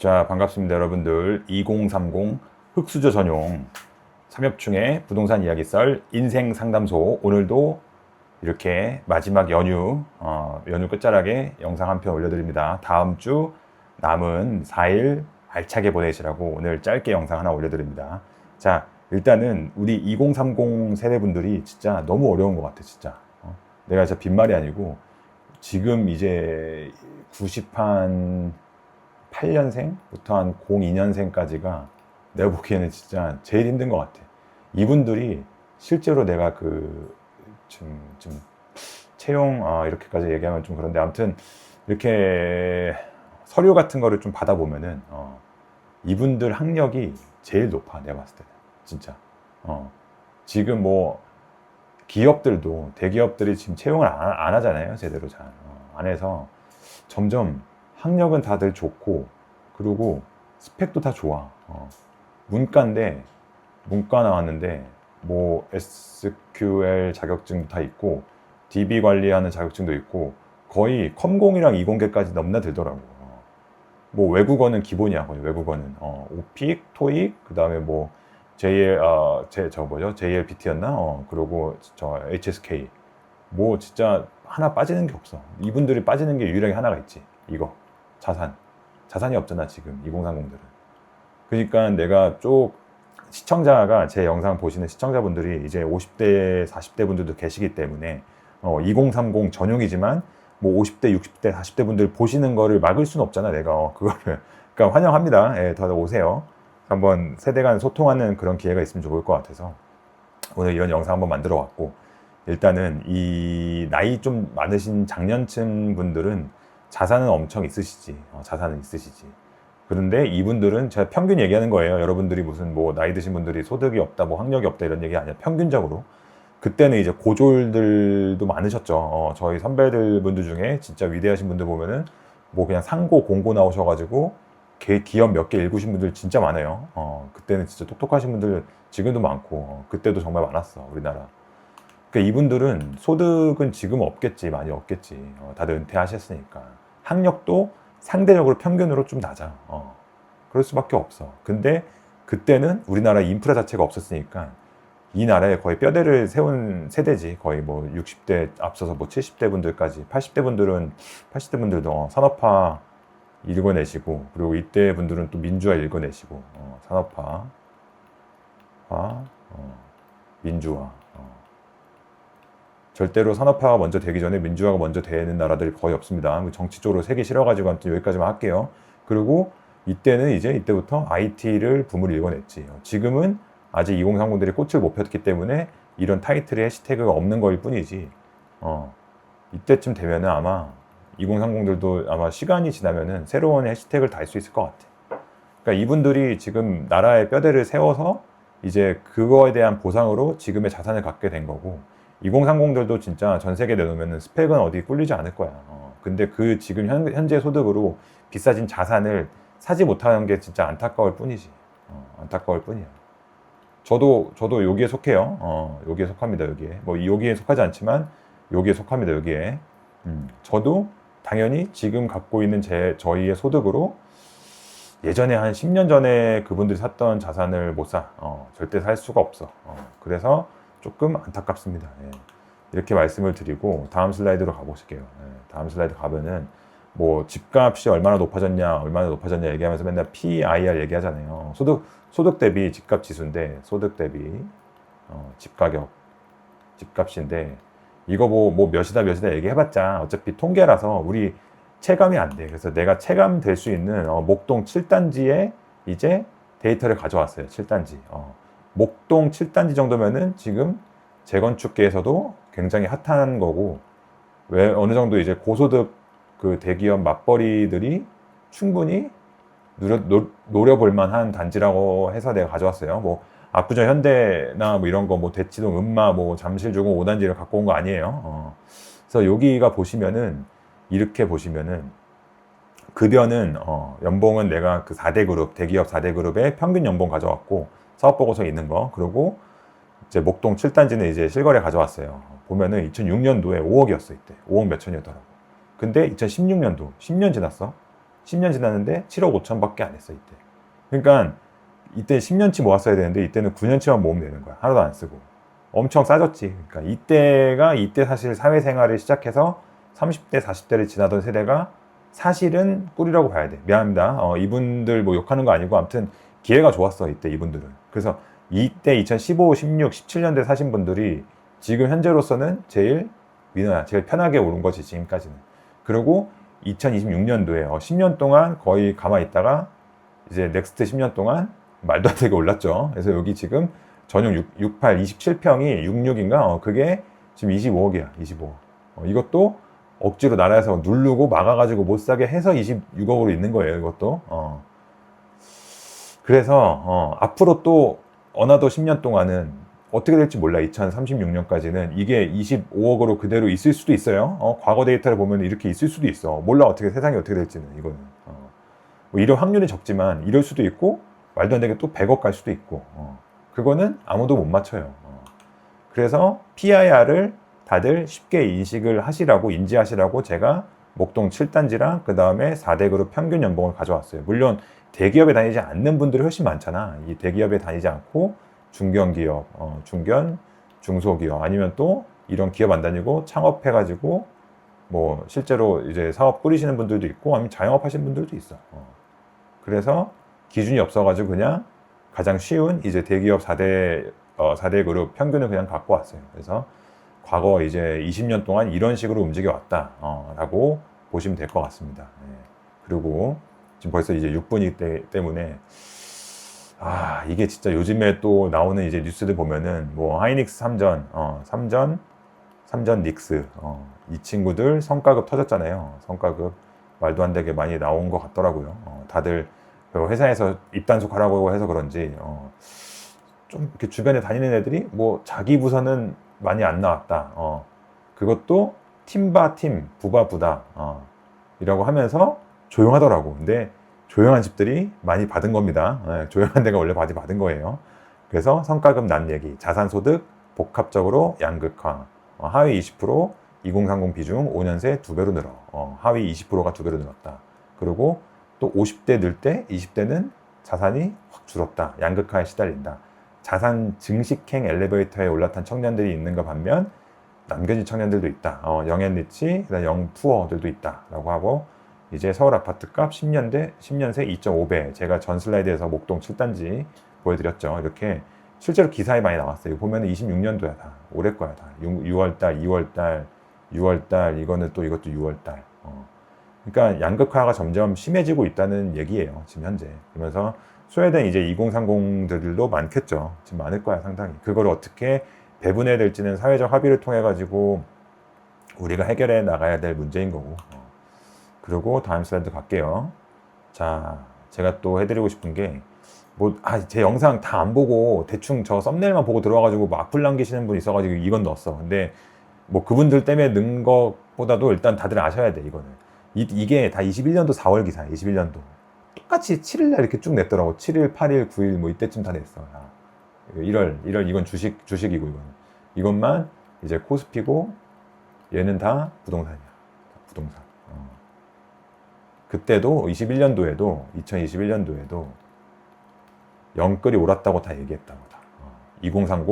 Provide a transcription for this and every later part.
자, 반갑습니다, 여러분들. 2030 흑수저 전용 삼엽충의 부동산 이야기 썰 인생 상담소. 오늘도 이렇게 마지막 연휴 끝자락에 영상 한 편 올려드립니다. 다음 주 남은 4일 알차게 보내시라고 오늘 짧게 영상 하나 올려드립니다. 자, 일단은 우리 2030 세대분들이 진짜 너무 어려운 것 같아, 진짜. 내가 진짜 빈말이 아니고 지금 이제 90한 8년생부터 한 02년생까지가 내가 보기에는 진짜 제일 힘든 것 같아. 이분들이 실제로 내가 좀 채용, 이렇게까지 얘기하면 좀 그런데 아무튼 이렇게 서류 같은 거를 좀 받아보면은, 이분들 학력이 제일 높아, 내가 봤을 때는. 진짜. 지금 뭐, 기업들도, 대기업들이 지금 채용을 안 하잖아요, 제대로 잘. 안 해서 점점 학력은 다들 좋고, 그리고 스펙도 다 좋아. 문과인데, 문과 나왔는데, 뭐 SQL 자격증도 다 있고, DB 관리하는 자격증도 있고, 거의 컴공이랑 이공계까지 넘나들더라고. 뭐 외국어는 기본이야, 거의 외국어는. 오픽, 토익, 그 다음에 뭐 JLPT였나? 그리고 저 HSK. 뭐 진짜 하나 빠지는 게 없어. 이분들이 빠지는 게 유일하게 하나가 있지. 이거. 자산이 없잖아, 지금 2030들은. 그러니까 내가 시청자가, 제 영상 보시는 시청자분들이 이제 50대 40대 분들도 계시기 때문에 2030 전용이지만 뭐 50대 60대 40대 분들 보시는 거를 막을 수는 없잖아, 내가. 그거를. 그러니까 환영합니다. 예, 다들 오세요. 한번 세대 간 소통하는 그런 기회가 있으면 좋을 것 같아서 오늘 이런 영상 한번 만들어 왔고, 일단은 이 나이 좀 많으신 장년층 분들은 자산은 엄청 있으시지. 자산은 있으시지. 그런데 이분들은 제가 평균 얘기하는 거예요. 여러분들이 무슨 뭐 나이 드신 분들이 소득이 없다, 뭐 학력이 없다 이런 얘기 아니야. 평균적으로. 그때는 이제 고졸들도 많으셨죠. 저희 선배들 분들 중에 진짜 위대하신 분들 보면은 뭐 그냥 상고 공고 나오셔가지고 기업 몇 개 읽으신 분들 진짜 많아요. 그때는 진짜 똑똑하신 분들 지금도 많고, 그때도 정말 많았어, 우리나라. 그러니까 이분들은 소득은 지금 없겠지, 많이 없겠지. 다들 은퇴하셨으니까. 학력도 상대적으로 평균으로 좀 낮아. 그럴 수밖에 없어. 근데 그때는 우리나라 인프라 자체가 없었으니까 이 나라에 거의 뼈대를 세운 세대지. 거의 뭐 60대 앞서서 뭐 70대 분들까지. 80대 분들도 산업화 읽어내시고, 그리고 이때 분들은 또 민주화 읽어내시고, 산업화, 민주화. 절대로 산업화가 먼저 되기 전에 민주화가 먼저 되는 나라들이 거의 없습니다. 정치 쪽으로 세기 싫어가지고 아무튼 여기까지만 할게요. 그리고 이때부터 IT를 붐을 일궈냈지. 지금은 아직 2030들이 꽃을 못 폈기 때문에 이런 타이틀의 해시태그가 없는 거일 뿐이지. 이때쯤 되면은 아마 2030들도 아마 시간이 지나면은 새로운 해시태그를 달 수 있을 것 같아. 그러니까 이분들이 지금 나라의 뼈대를 세워서 이제 그거에 대한 보상으로 지금의 자산을 갖게 된 거고, 2030들도 진짜 전 세계 내놓으면 스펙은 어디 꿀리지 않을 거야. 근데 그 지금 현재 소득으로 비싸진 자산을 사지 못하는 게 진짜 안타까울 뿐이지. 안타까울 뿐이야. 저도 여기에 속해요. 여기에 속합니다, 여기에. 뭐 여기에 속하지 않지만 여기에 속합니다, 여기에. 저도 당연히 지금 갖고 있는 저희의 소득으로 예전에 한 10년 전에 그분들이 샀던 자산을 못 사. 절대 살 수가 없어. 그래서 조금 안타깝습니다. 예. 이렇게 말씀을 드리고 다음 슬라이드로 가보실게요. 예. 다음 슬라이드 가면은 뭐 집값이 얼마나 높아졌냐 얘기하면서 맨날 PIR 얘기하잖아요. 소득 대비 집값 지수인데, 소득 대비 집가격, 집값인데, 이거 뭐 몇이다 얘기해봤자 어차피 통계라서 우리 체감이 안 돼. 그래서 내가 체감될 수 있는 목동 7단지에 이제 데이터를 가져왔어요. 7단지. 목동 7단지 정도면은 지금 재건축계에서도 굉장히 핫한 거고, 왜 어느 정도 이제 고소득 그 대기업 맞벌이들이 충분히 노려볼 만한 단지라고 해서 내가 가져왔어요. 뭐 압구정 현대나 뭐 이런 거, 뭐 대치동 음마, 뭐 잠실주공 5단지를 갖고 온 거 아니에요. 그래서 여기가 보시면은 이렇게 보시면은 급여는 연봉은 내가 그 4대 그룹, 대기업 4대 그룹의 평균 연봉 가져왔고, 사업보고서에 있는 거. 그리고 이제 목동 7단지는 이제 실거래 가져왔어요. 보면은 2006년도에 5억이었어, 이때. 5억 몇천이었더라고. 근데 2016년도, 10년 지났어. 10년 지났는데 7억 5천밖에 안 했어, 이때. 그러니까 이때 10년치 모았어야 되는데 이때는 9년치만 모으면 되는 거야. 하나도 안 쓰고. 엄청 싸졌지. 그러니까 이때 사실 사회생활을 시작해서 30대, 40대를 지나던 세대가 사실은 꿀이라고 봐야 돼. 미안합니다. 이분들 뭐 욕하는 거 아니고 아무튼 기회가 좋았어, 이때 이분들은. 그래서 이때 2015, 16, 17년대 사신 분들이 지금 현재로서는 제일 위너야. 제일 편하게 오른 거지, 지금까지는. 그리고 2026년도에 10년 동안 거의 가만히 있다가 이제 넥스트 10년 동안 말도 안 되게 올랐죠. 그래서 여기 지금 전용 68, 27평이 66인가? 그게 지금 25억이야, 25억. 이것도 억지로 나라에서 누르고 막아가지고 못 사게 해서 26억으로 있는 거예요, 이것도. 그래서, 앞으로 또, 어나더 10년 동안은 어떻게 될지 몰라. 2036년까지는 이게 25억으로 그대로 있을 수도 있어요. 과거 데이터를 보면 이렇게 있을 수도 있어. 몰라, 세상이 어떻게 될지는, 이거는. 뭐 이럴 확률이 적지만, 이럴 수도 있고, 말도 안 되게 또 100억 갈 수도 있고, 그거는 아무도 못 맞춰요. 그래서 PIR을 다들 쉽게 인지하시라고 제가 목동 7단지랑 그 다음에 4대 그룹 평균 연봉을 가져왔어요. 물론 대기업에 다니지 않는 분들이 훨씬 많잖아. 이 대기업에 다니지 않고 중견기업, 중소기업 아니면 또 이런 기업 안 다니고 창업해가지고 뭐 실제로 이제 사업 꾸리시는 분들도 있고 아니면 자영업 하시는 분들도 있어. 그래서 기준이 없어가지고 그냥 가장 쉬운 이제 대기업 4대 그룹 평균을 그냥 갖고 왔어요. 그래서 과거 이제 20년 동안 이런 식으로 움직여 왔다 라고 보시면 될 것 같습니다. 네. 그리고 지금 벌써 이제 6분이기 때문에 이게 진짜 요즘에 또 나오는 이제 뉴스들 보면은 뭐 하이닉스 3전 닉스 이 친구들 성과급 터졌잖아요. 성과급 말도 안 되게 많이 나온 것 같더라고요. 다들 회사에서 입단속하라고 해서 그런지 좀 이렇게 주변에 다니는 애들이 뭐 자기 부서는 많이 안 나왔다. 그것도 팀바 팀, 부바 부다 이라고 하면서 조용하더라고. 근데 조용한 집들이 많이 받은 겁니다. 조용한 데가 원래 많이 받은 거예요. 그래서 성과급 난 얘기, 자산소득 복합적으로 양극화, 하위 20%, 2030 비중 5년 새 2배로 늘어. 하위 20%가 2배로 늘었다. 그리고 또 50대 늘 때 20대는 자산이 확 줄었다. 양극화에 시달린다. 자산 증식행 엘리베이터에 올라탄 청년들이 있는가 반면 남겨진 청년들도 있다. 영앤리치, 영푸어들도 있다라고 하고 이제 서울 아파트값 10년 새 2.5배. 제가 전 슬라이드에서 목동 7단지 보여드렸죠. 이렇게 실제로 기사에 많이 나왔어요. 보면은 26년도야 다. 올해 거야 다. 6월달, 2월달, 6월달 이거는 또 이것도 6월달. 그러니까 양극화가 점점 심해지고 있다는 얘기예요. 지금 현재. 그러면서 소외된 이제 2030들도 많겠죠. 지금 많을 거야 상당히. 그걸 어떻게 배분해야 될지는 사회적 합의를 통해 가지고 우리가 해결해 나가야 될 문제인 거고. 그리고 다음 슬라이드 갈게요. 자, 제가 또 해드리고 싶은 게 제 영상 다 안 보고 대충 저 썸네일만 보고 들어와가지고 뭐 악플 남기시는 분 있어가지고 이건 넣었어. 근데 뭐 그분들 때문에 는 것보다도 일단 다들 아셔야 돼, 이거는. 이게 다 21년도 4월 기사야, 21년도. 똑같이 7일날 이렇게 쭉 냈더라고. 7일, 8일, 9일 뭐 이때쯤 다 냈어. 1월 이건 주식이고 이것만 이제 코스피고 얘는 다 부동산이야. 부동산. 그때도 2021년도에도 영끌이 옳았다고 다 얘기했다고 다. 2030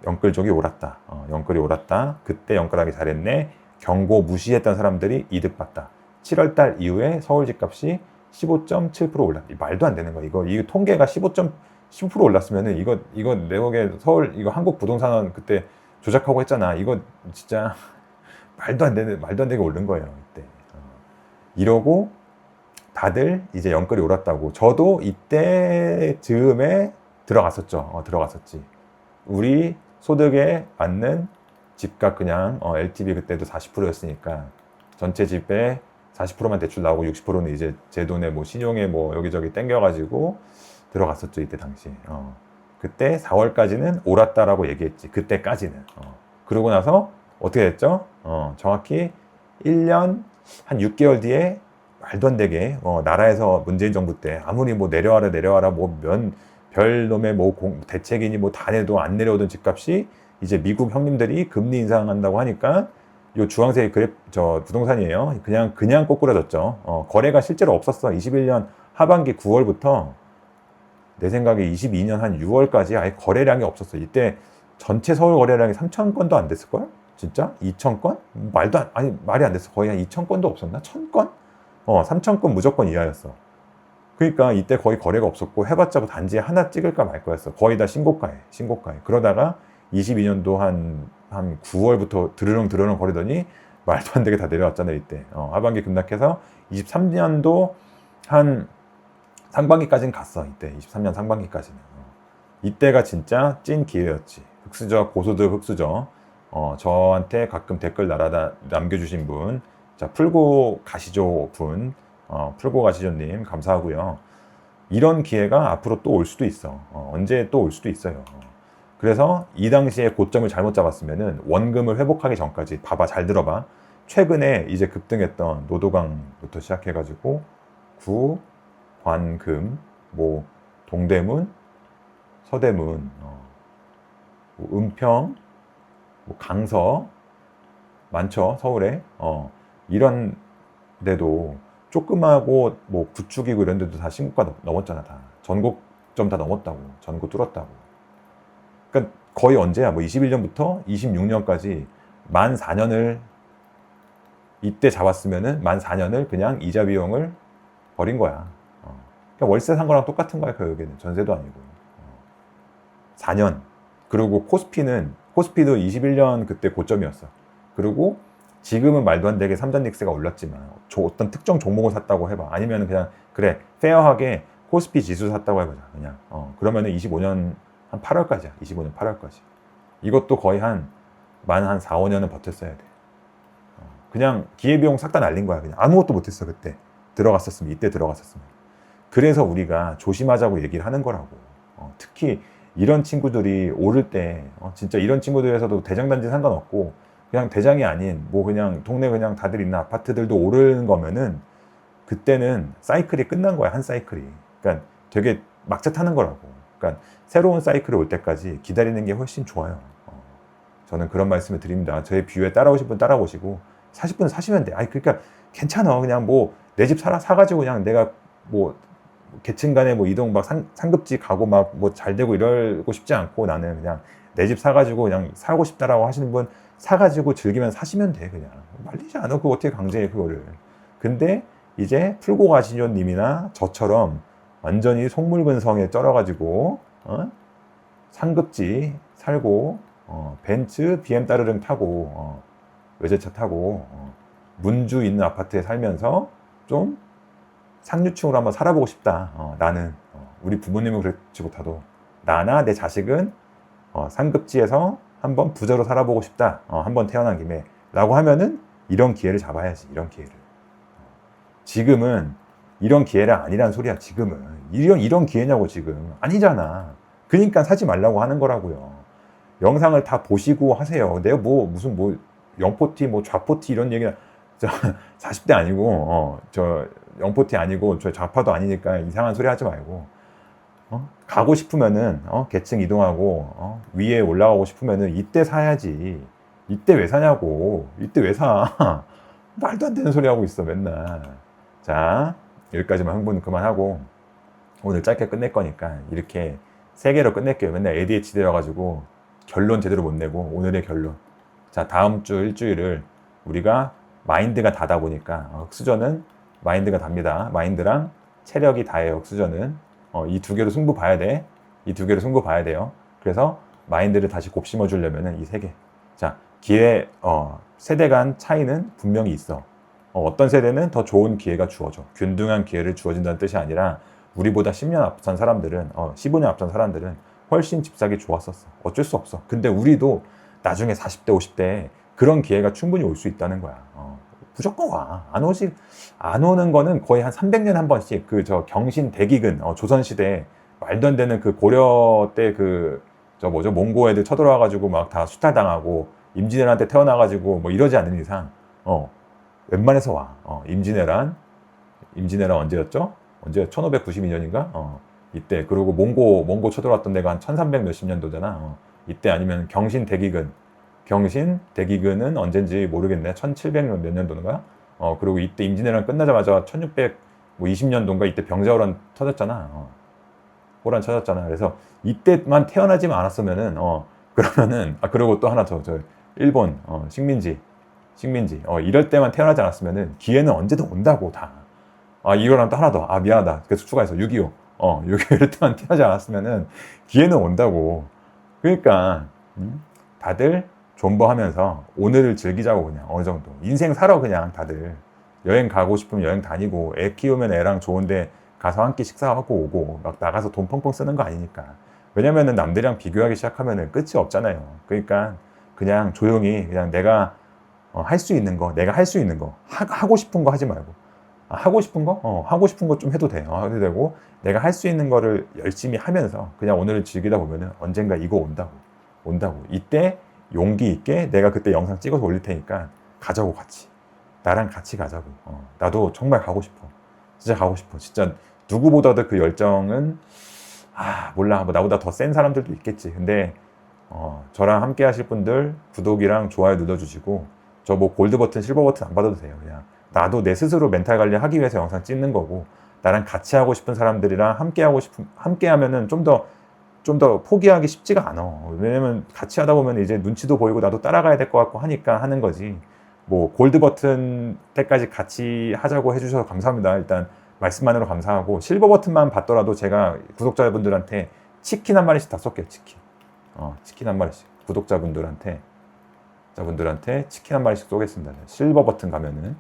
영끌족이 옳았다. 영끌이 옳았다. 그때 영끌하기 잘했네. 경고 무시했던 사람들이 이득 봤다. 7월달 이후에 서울 집값이 15.7% 올랐다. 말도 안 되는 거야. 이거 통계가 15% 올랐으면은 이거 내 보기에 서울 이거 한국 부동산 그때 조작하고 했잖아. 이거 진짜 말도 안 되게 오른 거예요. 이때. 이러고 다들 이제 영끌이 옳았다고. 저도 이때 즈음에 들어갔었지. 우리 소득에 맞는 집값 그냥 LTV 그때도 40%였으니까 전체 집에 40%만 대출 나오고 60%는 이제 제 돈에 뭐 신용에 뭐 여기저기 땡겨가지고 들어갔었죠. 이때 당시. 그때 4월까지는 옳았다라고 얘기했지. 그때까지는. 그러고 나서 어떻게 됐죠? 정확히 1년 한 6개월 뒤에 말도 안 되게 나라에서 문재인 정부 때 아무리 뭐 내려와라 뭐 별놈의 뭐 대책이니 뭐 다 내도 안 내려오던 집값이 이제 미국 형님들이 금리 인상한다고 하니까 요 주황색 그래프 저 부동산이에요. 그냥 꼬꾸라졌죠. 거래가 실제로 없었어. 21년 하반기 9월부터 내 생각에 22년 한 6월까지 아예 거래량이 없었어. 이때 전체 서울 거래량이 3천 건도 안 됐을걸? 진짜? 2천 건? 아니 말이 안 됐어. 거의 한 2천 건도 없었나? 1천 건? 3천 건 무조건 이하였어. 그러니까 이때 거의 거래가 없었고 해봤자 단지 하나 찍을까 말 거였어. 거의 다 신고가에. 그러다가 22년도 한 9월부터 드르렁 거리더니 말도 안 되게 다 내려왔잖아요. 이때 하반기 급락해서 23년도 한 상반기까지는 갔어. 이때 23년 상반기까지는 이때가 진짜 찐 기회였지. 흑수저 고소득 흑수저. 저한테 가끔 댓글 남겨주신 분, 자 풀고 가시죠 분, 풀고 가시죠님 감사하고요. 이런 기회가 앞으로 또 올 수도 있어. 언제 또 올 수도 있어요. 그래서 이 당시에 고점을 잘못 잡았으면은 원금을 회복하기 전까지 봐봐, 잘 들어봐. 최근에 이제 급등했던 노도강부터 시작해가지고 구, 관금, 뭐 동대문, 서대문, 뭐 은평, 뭐 강서 많죠, 서울에. 이런 데도 조그마하고 뭐 구축이고 이런 데도 다 신고가 넘었잖아. 다 전고점 다 넘었다고. 전고 뚫었다고. 그러니까 거의 언제야? 뭐 21년부터 26년까지 만 4년을 이때 잡았으면은 만 4년을 그냥 이자 비용을 버린 거야. 그러니까 월세 산 거랑 똑같은 거야. 결국에는 전세도 아니고. 4년. 그리고 코스피도 21년 그때 고점이었어. 그리고 지금은 말도 안 되게 삼잔닉스가 올랐지만 어떤 특정 종목을 샀다고 해봐. 아니면 그냥 그래 페어하게 코스피 지수 샀다고 해보자. 그냥 그러면은 25년 한 8월까지야. 25년 8월까지. 이것도 거의 한 4, 5년은 버텼어야 돼. 그냥 기회비용 싹 다 날린 거야. 그냥 아무것도 못했어. 그때 이때 들어갔었으면. 그래서 우리가 조심하자고 얘기를 하는 거라고. 특히 이런 친구들이 오를 때 진짜 이런 친구들에서도 대장단지 상관없고 그냥 대장이 아닌 뭐 그냥 동네 그냥 다들 있는 아파트들도 오르는 거면은 그때는 사이클이 끝난 거야. 한 사이클이. 그러니까 되게 막차 타는 거라고. 그러니까 새로운 사이클이 올 때까지 기다리는 게 훨씬 좋아요. 저는 그런 말씀을 드립니다. 저의 비유에 따라오실 분 따라오시고 40분 사시면 돼. 아니 그러니까 괜찮아. 그냥 뭐 내 집 사가지고 그냥 내가 뭐 계층 간에 뭐 이동 막 상급지 가고 막 뭐 잘 되고 이러고 싶지 않고 나는 그냥 내 집 사가지고 그냥 사고 싶다라고 하시는 분 사가지고 즐기면 사시면 돼. 그냥 말리지 않아. 그거 어떻게 강제해 그거를. 근데 이제 풀고 가시죠 님이나 저처럼 완전히 속물근성에 쩔어가지고 상급지 살고 벤츠 BM 따르릉 타고 외제차 타고 문주 있는 아파트에 살면서 좀 상류층으로 한번 살아보고 싶다. 나는 우리 부모님은 그렇지 못하도 나나 내 자식은 상급지에서 한번 부자로 살아보고 싶다. 한번 태어난 김에 라고 하면은 이런 기회를 잡아야지. 이런 기회를. 지금은 이런 기회가 아니란 소리야. 지금은 이런 기회냐고. 지금 아니잖아. 그러니까 사지 말라고 하는 거라고요. 영상을 다 보시고 하세요. 내가 뭐 무슨 뭐 영포티 뭐 좌포티 이런 얘기나 40대 아니고 저 영포티 아니고 저 좌파도 아니니까 이상한 소리 하지 말고 가고 싶으면은 계층 이동하고 위에 올라가고 싶으면은 이때 사야지. 이때 왜 사냐고. 이때 왜 사. 말도 안 되는 소리 하고 있어 맨날. 자 여기까지만 흥분 그만하고 오늘 짧게 끝낼 거니까 이렇게 3개로 끝낼게요. 맨날 ADHD 여가지고 결론 제대로 못 내고 오늘의 결론. 자 다음 주 일주일을 우리가 마인드가 다다 보니까 흑수저는 마인드가 답니다. 마인드랑 체력이 다예요. 흑수저는 이 2개로 승부 봐야 돼. 이 2개로 승부 봐야 돼요. 그래서 마인드를 다시 곱심어 주려면은 이 3개. 자 기회 세대 간 차이는 분명히 있어. 어떤 세대는 더 좋은 기회가 주어져. 균등한 기회를 주어진다는 뜻이 아니라 우리보다 10년 앞선 사람들은 15년 앞선 사람들은 훨씬 집 사기 좋았었어. 어쩔 수 없어. 근데 우리도 나중에 40대 50대에 그런 기회가 충분히 올 수 있다는 거야. 무조건 와. 안 오는 거는 거의 한 300년에 한 번씩 저 경신 대기근 조선시대 말도 안 되는 그 고려 때 몽고 애들 쳐들어와가지고 막 다 수탈당하고 임진왜란한테 태어나가지고 뭐 이러지 않는 이상 웬만해서 와. 임진왜란 언제였죠? 1592년인가? 이때. 그리고 몽고 쳐들어왔던 데가 한 1300 몇십 년도잖아. 이때 아니면 경신 대기근 경신 대기근은 언젠지 모르겠네. 1700몇 년도인가? 그리고 이때 임진왜란 끝나자마자 1620년도인가 이때 병자호란 터졌잖아. 호란 터졌잖아. 그래서 이때만 태어나지만 않았으면은 그러면은 그리고 또 하나 더 저 일본 식민지 이럴 때만 태어나지 않았으면은 기회는 언제든 온다고 다. 이거랑 또 하나 더. 미안하다. 계속 추가해서 6.25. 6.25 이럴 때만 태어나지 않았으면은 기회는 온다고. 그러니까 다들 존버하면서 오늘을 즐기자고 그냥 어느 정도. 인생 살아 그냥 다들. 여행 가고 싶으면 여행 다니고 애 키우면 애랑 좋은데 가서 한 끼 식사하고 오고 막 나가서 돈 펑펑 쓰는 거 아니니까. 왜냐면은 남들이랑 비교하기 시작하면은 끝이 없잖아요. 그러니까 그냥 조용히 그냥 내가 할 수 있는 거, 내가 할 수 있는 거, 하고 싶은 거 하지 말고. 하고 싶은 거? 하고 싶은 거 좀 해도 돼. 해도 되고, 내가 할 수 있는 거를 열심히 하면서 그냥 오늘을 즐기다 보면은 언젠가 이거 온다고. 온다고. 이때 용기 있게 내가 그때 영상 찍어서 올릴 테니까 가자고 같이. 나랑 같이 가자고. 나도 정말 가고 싶어. 진짜 가고 싶어. 진짜 누구보다도 그 열정은, 몰라. 뭐 나보다 더 센 사람들도 있겠지. 근데, 저랑 함께 하실 분들 구독이랑 좋아요 눌러주시고, 저 뭐 골드 버튼, 실버 버튼 안 받아도 돼요. 그냥. 나도 내 스스로 멘탈 관리 하기 위해서 영상 찍는 거고, 나랑 같이 하고 싶은 사람들이랑 함께 하면은 좀 더 포기하기 쉽지가 않아. 왜냐면 같이 하다 보면 이제 눈치도 보이고 나도 따라가야 될 것 같고 하니까 하는 거지. 뭐 골드 버튼 때까지 같이 하자고 해주셔서 감사합니다. 일단 말씀만으로 감사하고, 실버 버튼만 받더라도 제가 구독자분들한테 치킨 한 마리씩 다 쏠게요. 치킨 한 마리씩 구독자분들한테 치킨 한 마리씩 쏘겠습니다. 실버 버튼 가면은.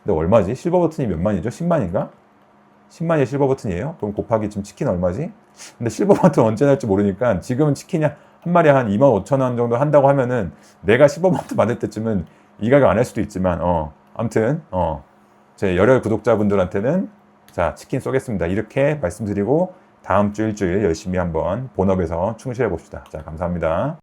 근데 얼마지? 실버 버튼이 몇 만이죠? 10만인가? 10만이 실버 버튼이에요? 그럼 곱하기 지금 치킨 얼마지? 근데 실버 버튼 언제 날지 모르니까 지금은 치킨이 한 마리에 한 25,000원 정도 한다고 하면은 내가 실버 버튼 받을 때쯤은 이 가격 안 할 수도 있지만 아무튼 제 열혈 구독자분들한테는 자 치킨 쏘겠습니다. 이렇게 말씀드리고 다음 주 일주일 열심히 한번 본업에서 충실해 봅시다. 자 감사합니다.